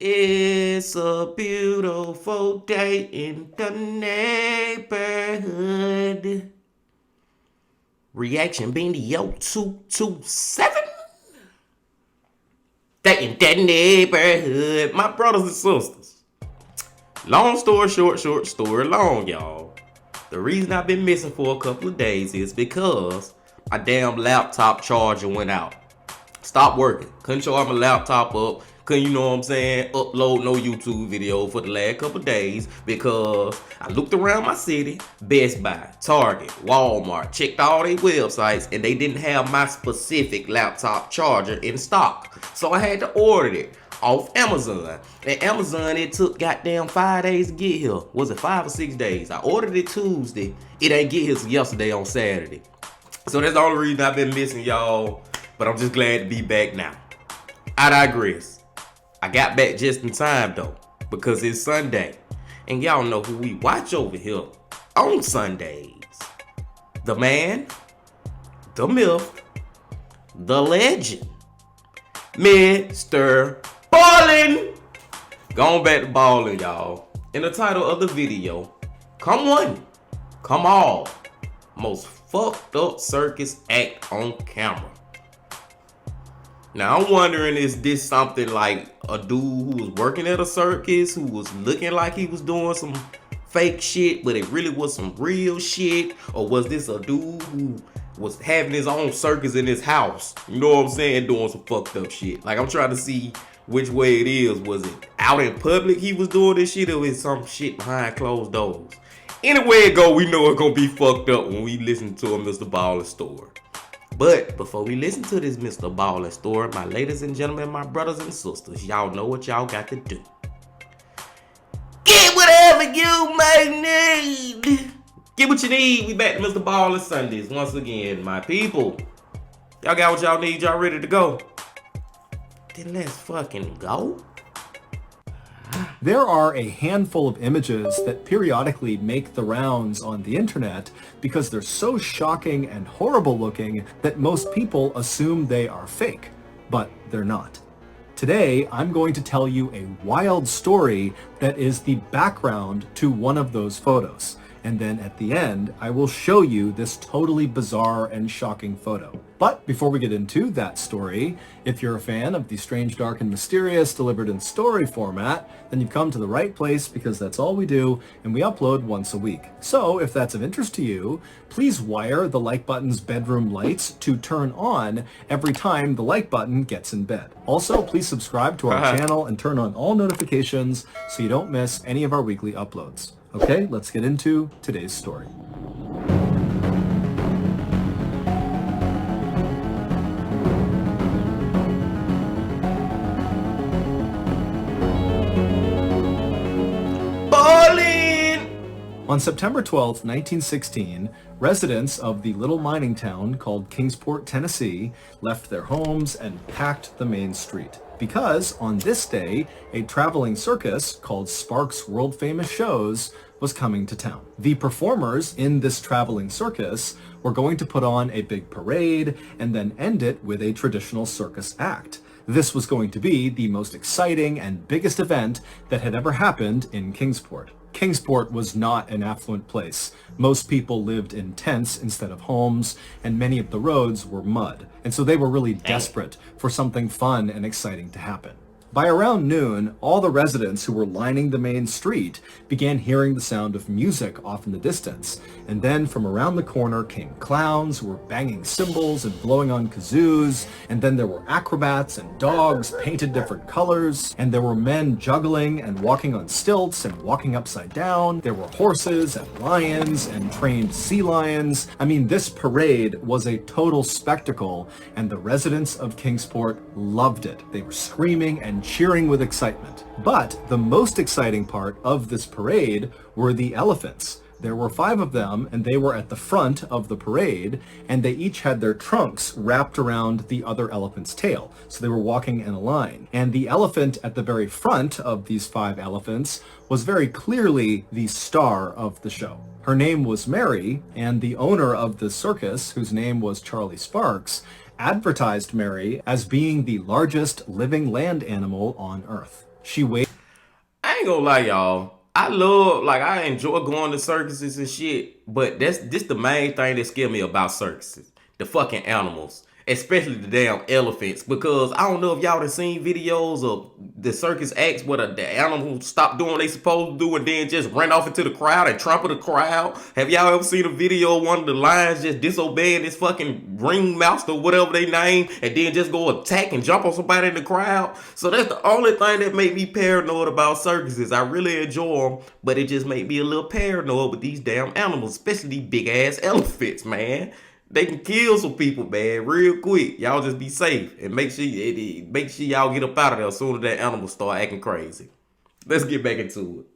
It's a beautiful day in the neighborhood. Reaction Beanie Yo 227. Day in that neighborhood. My brothers and sisters. Long story short story long, y'all. The reason I've been missing for a couple of days is because my damn laptop charger went out. Stopped working. Couldn't charge my laptop up. Couldn't, you know what I'm saying, upload no YouTube video for the last couple days because I looked around my city, Best Buy, Target, Walmart, checked all their websites, and they didn't have my specific laptop charger in stock. So I had to order it off Amazon. And Amazon, it took goddamn 5 days to get here. Was it 5 or 6 days? I ordered it Tuesday. It ain't get here till yesterday on Saturday. So that's the only reason I've been missing y'all. But I'm just glad to be back now. I digress. I got back just in time though, because it's Sunday. And y'all know who we watch over here on Sundays. The man, the myth, the legend, MrBallen. Going back to balling, y'all. In the title of the video, come one, come all. Most fucked up circus act on camera. Now I'm wondering, is this something like a dude who was working at a circus, who was looking like he was doing some fake shit, but it really was some real shit? Or was this a dude who was having his own circus in his house? You know what I'm saying? Doing some fucked up shit. Like, I'm trying to see which way it is. Was it out in public he was doing this shit, or was some shit behind closed doors? Anyway it go, we know it's gonna be fucked up when we listen to a MrBallen story. But before we listen to this MrBallen story, my ladies and gentlemen, my brothers and sisters, y'all know what y'all got to do. Get whatever you may need. Get what you need. We back to MrBallen Sundays once again, my people. Y'all got what y'all need. Y'all ready to go? Then let's fucking go. There are a handful of images that periodically make the rounds on the internet because they're so shocking and horrible looking that most people assume they are fake, but they're not. Today, I'm going to tell you a wild story that is the background to one of those photos. And then at the end, I will show you this totally bizarre and shocking photo. But before we get into that story, if you're a fan of the strange, dark, and mysterious delivered in story format, then you've come to the right place because that's all we do, and we upload once a week. So if that's of interest to you, please wire the like button's bedroom lights to turn on every time the like button gets in bed. Also, please subscribe to our channel and turn on all notifications so you don't miss any of our weekly uploads. Okay, let's get into today's story. On September 12, 1916, residents of the little mining town called Kingsport, Tennessee, left their homes and packed the main street. Because on this day, a traveling circus called Sparks' World Famous Shows was coming to town. The performers in this traveling circus were going to put on a big parade and then end it with a traditional circus act. This was going to be the most exciting and biggest event that had ever happened in Kingsport. Kingsport was not an affluent place. Most people lived in tents instead of homes, and many of the roads were mud. And so they were really desperate for something fun and exciting to happen. By around noon, all the residents who were lining the main street began hearing the sound of music off in the distance. And then from around the corner came clowns who were banging cymbals and blowing on kazoos. And then there were acrobats and dogs painted different colors. And there were men juggling and walking on stilts and walking upside down. There were horses and lions and trained sea lions. I mean, this parade was a total spectacle, and the residents of Kingsport loved it. They were screaming and cheering with excitement. But the most exciting part of this parade were the elephants. There were 5 of them, and they were at the front of the parade, and they each had their trunks wrapped around the other elephant's tail. So they were walking in a line. And the elephant at the very front of these 5 elephants was very clearly the star of the show. Her name was Mary, and the owner of the circus, whose name was Charlie Sparks, advertised Mary as being the largest living land animal on Earth. She weighed... I ain't gonna lie, y'all. I enjoy going to circuses and shit, but this the main thing that scared me about circuses. The fucking animals. Especially the damn elephants, because I don't know if y'all have seen videos of the circus acts where the animals stop doing what they supposed to do and then just run off into the crowd and trample the crowd. Have y'all ever seen a video of one of the lions just disobeying this fucking ringmaster or whatever they name and then just go attack and jump on somebody in the crowd? So that's the only thing that made me paranoid about circuses. I really enjoy them, but it just made me a little paranoid with these damn animals, especially these big ass elephants, man. They can kill some people, man, real quick. Y'all just be safe and make sure y'all get up out of there as soon as that animal start acting crazy. Let's get back into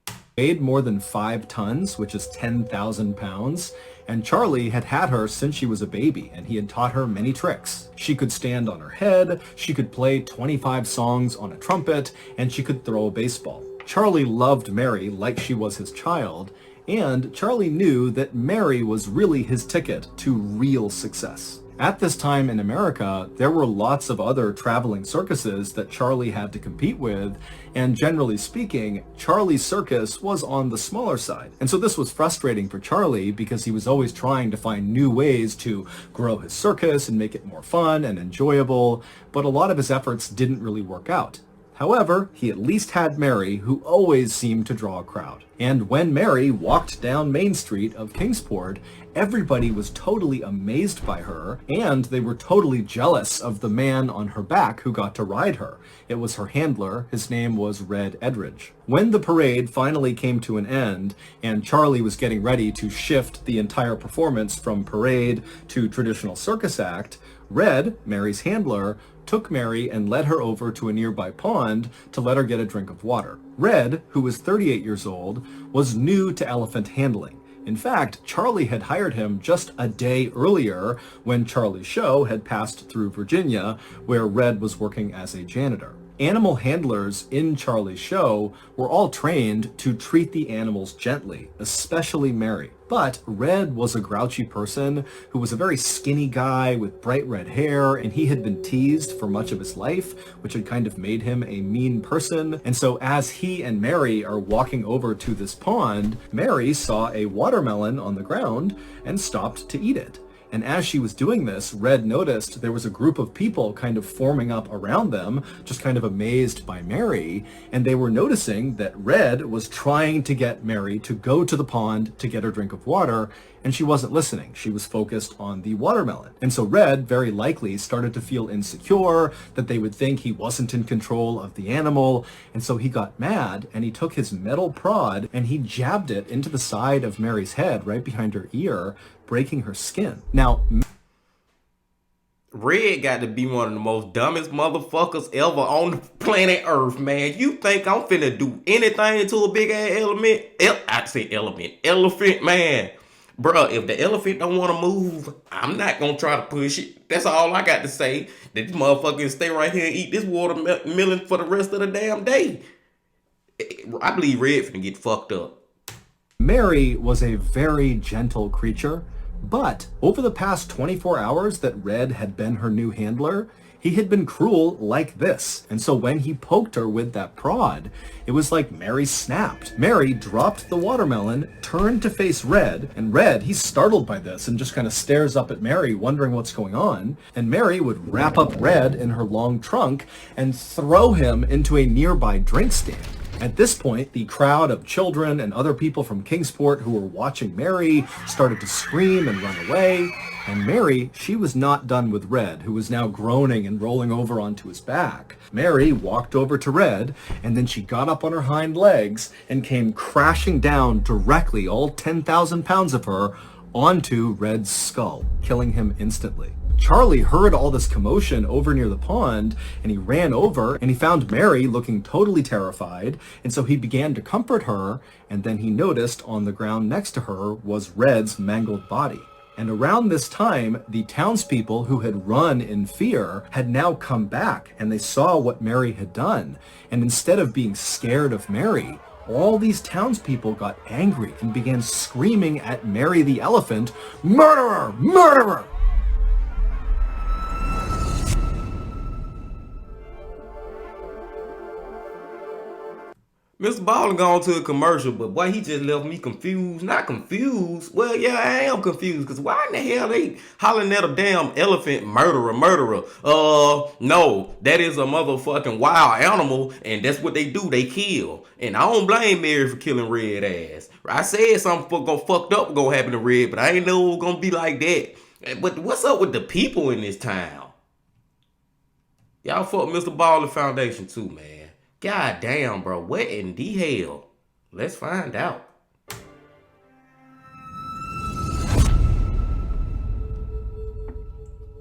it. Weighed more than 5 tons, which is 10,000 pounds, and Charlie had had her since she was a baby, and he had taught her many tricks. She could stand on her head, she could play 25 songs on a trumpet, and she could throw a baseball. Charlie loved Mary like she was his child, and Charlie knew that Mary was really his ticket to real success. At this time in America, there were lots of other traveling circuses that Charlie had to compete with, and generally speaking, Charlie's circus was on the smaller side. And so this was frustrating for Charlie because he was always trying to find new ways to grow his circus and make it more fun and enjoyable, but a lot of his efforts didn't really work out. However, he at least had Mary, who always seemed to draw a crowd. And when Mary walked down Main Street of Kingsport, everybody was totally amazed by her, and they were totally jealous of the man on her back who got to ride her. It was her handler. His name was Red Edridge. When the parade finally came to an end, and Charlie was getting ready to shift the entire performance from parade to traditional circus act, Red, Mary's handler, took Mary and led her over to a nearby pond to let her get a drink of water. Red, who was 38 years old, was new to elephant handling. In fact, Charlie had hired him just a day earlier when Charlie's show had passed through Virginia, where Red was working as a janitor. Animal handlers in Charlie's show were all trained to treat the animals gently, especially Mary. But Red was a grouchy person who was a very skinny guy with bright red hair, and he had been teased for much of his life, which had kind of made him a mean person. And so as he and Mary are walking over to this pond, Mary saw a watermelon on the ground and stopped to eat it. And as she was doing this, Red noticed there was a group of people kind of forming up around them, just kind of amazed by Mary, and they were noticing that Red was trying to get Mary to go to the pond to get her drink of water, and she wasn't listening. She was focused on the watermelon. And so Red very likely started to feel insecure, that they would think he wasn't in control of the animal, and so he got mad, and he took his metal prod, and he jabbed it into the side of Mary's head, right behind her ear, breaking her skin. Now, Red got to be one of the most dumbest motherfuckers ever on the planet Earth, man. You think I'm finna do anything to a big ass elephant, man. Bruh, if the elephant don't want to move, I'm not gonna try to push it. That's all I got to say. That this motherfucker can stay right here and eat this watermelon for the rest of the damn day. I believe Red finna get fucked up. Mary was a very gentle creature, but over the past 24 hours that Red had been her new handler, he had been cruel like this. And so when he poked her with that prod, it was like Mary snapped. Mary dropped the watermelon, turned to face Red, and Red, he's startled by this and just kind of stares up at Mary, wondering what's going on. And Mary would wrap up Red in her long trunk and throw him into a nearby drink stand. At this point, the crowd of children and other people from Kingsport who were watching Mary started to scream and run away. And Mary, she was not done with Red, who was now groaning and rolling over onto his back. Mary walked over to Red, and then she got up on her hind legs and came crashing down directly, all 10,000 pounds of her, onto Red's skull, killing him instantly. Charlie heard all this commotion over near the pond, and he ran over and he found Mary looking totally terrified, and so he began to comfort her, and then he noticed on the ground next to her was Red's mangled body. And around this time, the townspeople who had run in fear had now come back, and they saw what Mary had done. And instead of being scared of Mary, all these townspeople got angry and began screaming at Mary the elephant, "Murderer! Murderer!" MrBallen gone to a commercial, but boy, he just left me confused. Not confused. Well, yeah, I am confused, because why in the hell they hollering at a damn elephant murderer, murderer? No, that is a motherfucking wild animal, and that's what they do, they kill. And I don't blame Mary for killing Red ass. I said something fucked up gonna happen to Red, but I ain't know it was gonna be like that. But what's up with the people in this town? Y'all fuck MrBallen Foundation too, man. God damn, bro. What in the hell? Let's find out.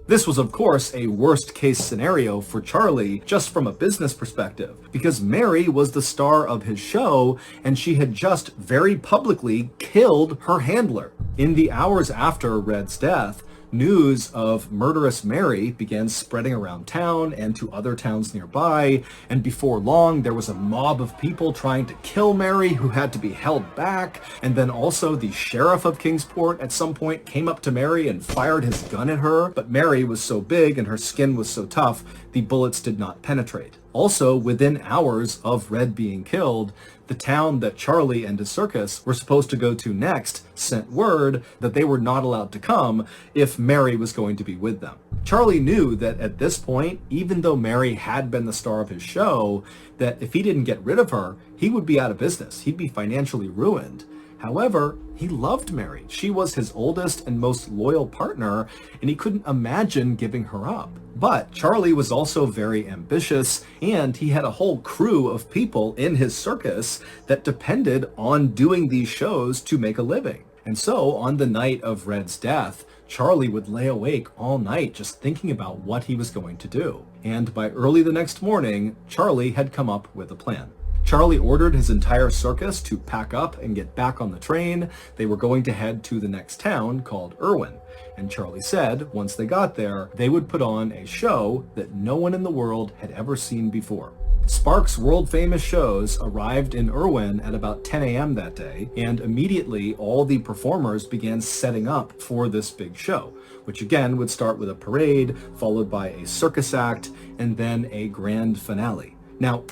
This was, of course, a worst-case scenario for Charlie just from a business perspective, because Mary was the star of his show, and she had just very publicly killed her handler. In the hours after Red's death, news of murderous Mary began spreading around town and to other towns nearby, and before long there was a mob of people trying to kill Mary who had to be held back, and then also the sheriff of Kingsport at some point came up to Mary and fired his gun at her, but Mary was so big and her skin was so tough, the bullets did not penetrate. Also, within hours of Red being killed, the town that Charlie and his circus were supposed to go to next sent word that they were not allowed to come if Mary was going to be with them. Charlie knew that at this point, even though Mary had been the star of his show, that if he didn't get rid of her, he would be out of business. He'd be financially ruined. However, he loved Mary. She was his oldest and most loyal partner, and he couldn't imagine giving her up. But Charlie was also very ambitious, and he had a whole crew of people in his circus that depended on doing these shows to make a living. And so, on the night of Red's death, Charlie would lay awake all night just thinking about what he was going to do. And by early the next morning, Charlie had come up with a plan. Charlie ordered his entire circus to pack up and get back on the train. They were going to head to the next town called Irwin. And Charlie said, once they got there, they would put on a show that no one in the world had ever seen before. Sparks' world-famous shows arrived in Irwin at about 10 a.m. that day, and immediately all the performers began setting up for this big show, which again would start with a parade, followed by a circus act, and then a grand finale. Now,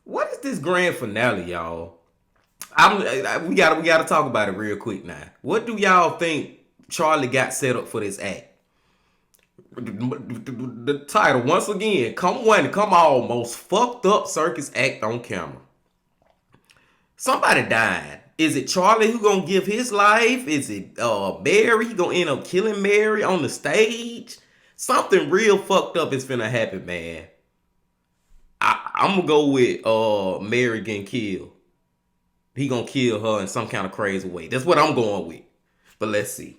what is this grand finale, y'all? We gotta talk about it real quick now. What do y'all think Charlie got set up for this act? The title, once again, come on, most fucked up circus act on camera. Somebody died. Is it Charlie who gonna give his life? Is it Mary? He gonna end up killing Mary on the stage? Something real fucked up is finna happen, man. I'm gonna go with Mary getting killed. He gonna kill her in some kind of crazy way. That's what I'm going with. But let's see.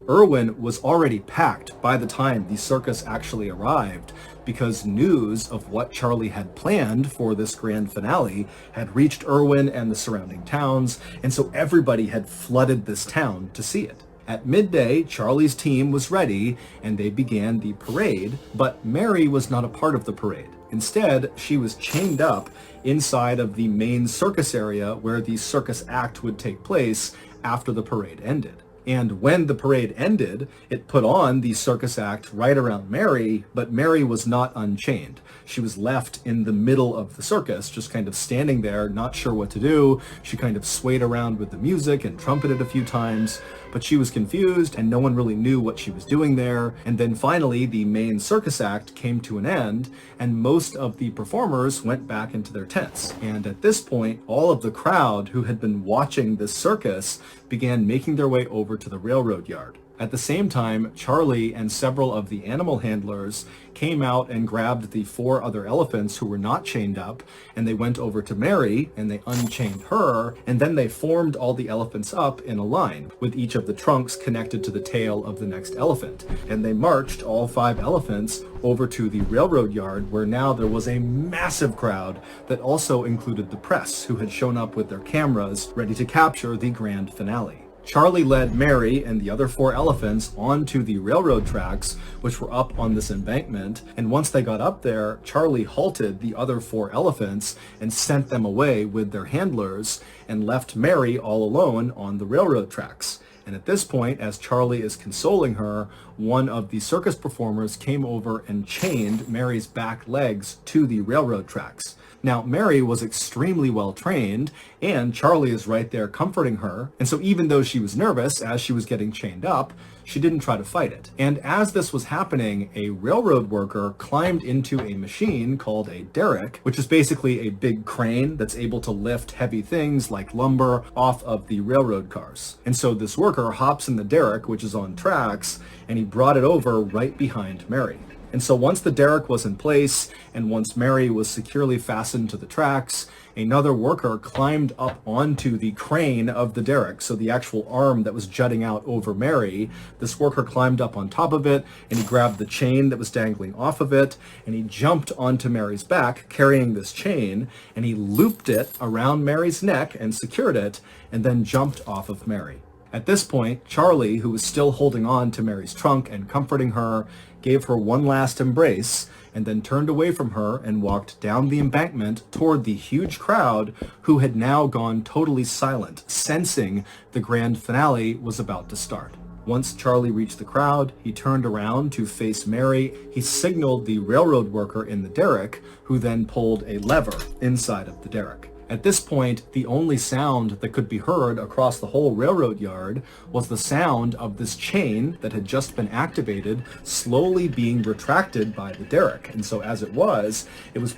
Irwin was already packed by the time the circus actually arrived, because news of what Charlie had planned for this grand finale had reached Irwin and the surrounding towns, and so everybody had flooded this town to see it. At midday, Charlie's team was ready, and they began the parade, but Mary was not a part of the parade. Instead, she was chained up inside of the main circus area where the circus act would take place after the parade ended. And when the parade ended, it put on the circus act right around Mary, but Mary was not unchained. She was left in the middle of the circus, just kind of standing there, not sure what to do. She kind of swayed around with the music and trumpeted a few times, but she was confused and no one really knew what she was doing there. And then finally, the main circus act came to an end, and most of the performers went back into their tents. And at this point, all of the crowd who had been watching this circus began making their way over to the railroad yard. At the same time, Charlie and several of the animal handlers came out and grabbed the 4 other elephants who were not chained up, and they went over to Mary and they unchained her, and then they formed all the elephants up in a line, with each of the trunks connected to the tail of the next elephant. And they marched all 5 elephants over to the railroad yard, where now there was a massive crowd that also included the press, who had shown up with their cameras ready to capture the grand finale. Charlie led Mary and the other 4 elephants onto the railroad tracks, which were up on this embankment, and once they got up there, Charlie halted the other 4 elephants and sent them away with their handlers and left Mary all alone on the railroad tracks. And at this point, as Charlie is consoling her, one of the circus performers came over and chained Mary's back legs to the railroad tracks. Now, Mary was extremely well trained, and Charlie is right there comforting her. And so even though she was nervous as she was getting chained up, she didn't try to fight it. And as this was happening, a railroad worker climbed into a machine called a derrick, which is basically a big crane that's able to lift heavy things like lumber off of the railroad cars. And so this worker hops in the derrick, which is on tracks, and he brought it over right behind Mary. And so once the derrick was in place, and once Mary was securely fastened to the tracks, another worker climbed up onto the crane of the derrick, so the actual arm that was jutting out over Mary. This worker climbed up on top of it, and he grabbed the chain that was dangling off of it, and he jumped onto Mary's back, carrying this chain, and he looped it around Mary's neck and secured it, and then jumped off of Mary. At this point, Charlie, who was still holding on to Mary's trunk and comforting her, gave her one last embrace, and then turned away from her and walked down the embankment toward the huge crowd, who had now gone totally silent, sensing the grand finale was about to start. Once Charlie reached the crowd, he turned around to face Mary. He signaled the railroad worker in the derrick, who then pulled a lever inside of the derrick. At this point, the only sound that could be heard across the whole railroad yard was the sound of this chain that had just been activated slowly being retracted by the derrick. And so as it was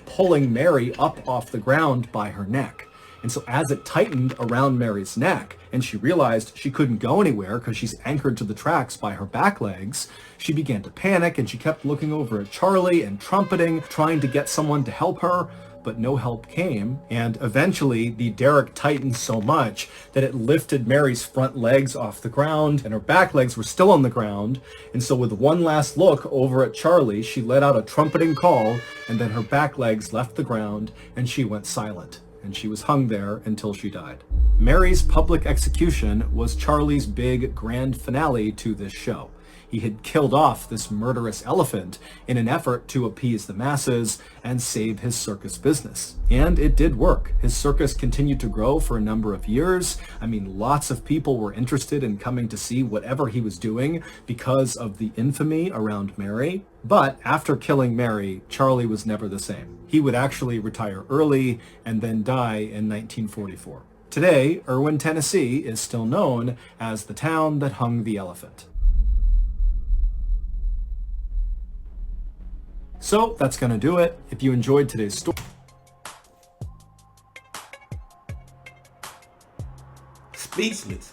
pulling Mary up off the ground by her neck. And so as it tightened around Mary's neck, and she realized she couldn't go anywhere because she's anchored to the tracks by her back legs, she began to panic, and she kept looking over at Charlie and trumpeting, trying to get someone to help her. But no help came, and eventually the derrick tightened so much that it lifted Mary's front legs off the ground, and her back legs were still on the ground. And so with one last look over at Charlie, she let out a trumpeting call, and then her back legs left the ground, and she went silent, and she was hung there until she died. Mary's public execution was Charlie's big grand finale to this show. He had killed off this murderous elephant in an effort to appease the masses and save his circus business. And it did work. His circus continued to grow for a number of years. I mean, lots of people were interested in coming to see whatever he was doing because of the infamy around Mary. But after killing Mary, Charlie was never the same. He would actually retire early and then die in 1944. Today, Erwin, Tennessee is still known as the town that hung the elephant. So that's going to do it. If you enjoyed today's story... Speechless.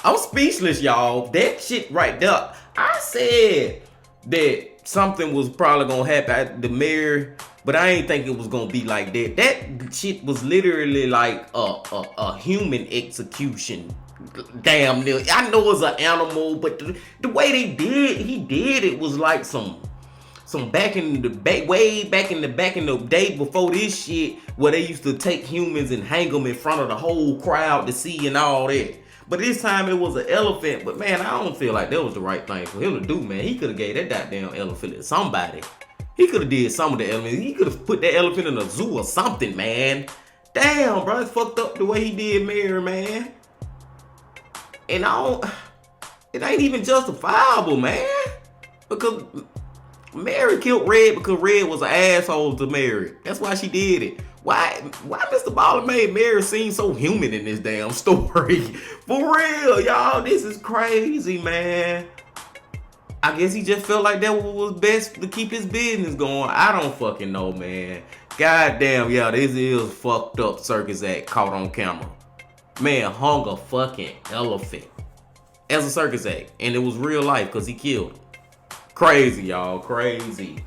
I'm speechless, y'all. That shit right there. I said that something was probably going to happen at the mayor, but I ain't think it was going to be like that. That shit was literally like a human execution. Damn near. I know it's an animal, but the way he did it was like some back in the way back in the day before this shit, where they used to take humans and hang them in front of the whole crowd to see and all that. But this time it was an elephant. But man, I don't feel like that was the right thing for him to do, man. He could have gave that goddamn elephant to somebody. He could have did some of the elephants. He could have put that elephant in a zoo or something, man. Damn, bro, it's fucked up the way he did Mary, man. And it ain't even justifiable, man. Because Mary killed Red because Red was an asshole to Mary. That's why she did it. Why MrBallen made Mary seem so human in this damn story? For real, y'all, this is crazy, man. I guess he just felt like that was best to keep his business going. I don't fucking know, man. Goddamn, yeah, this is fucked up circus act caught on camera. Man hung a fucking elephant. as a circus act. And it was real life because he killed him. Crazy, y'all. Crazy.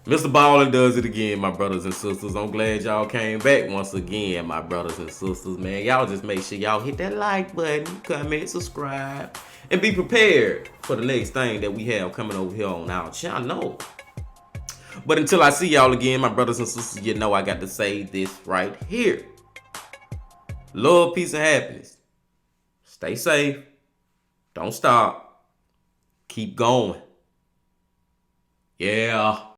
MrBallen does it again, my brothers and sisters. I'm glad y'all came back once again, my brothers and sisters, man. Y'all just make sure y'all hit that like button, comment, subscribe, and be prepared for the next thing that we have coming over here on our channel. But until I see y'all again, my brothers and sisters, you know I got to say this right here. Love, peace, and happiness. Stay safe. Don't stop. Keep going. Yeah.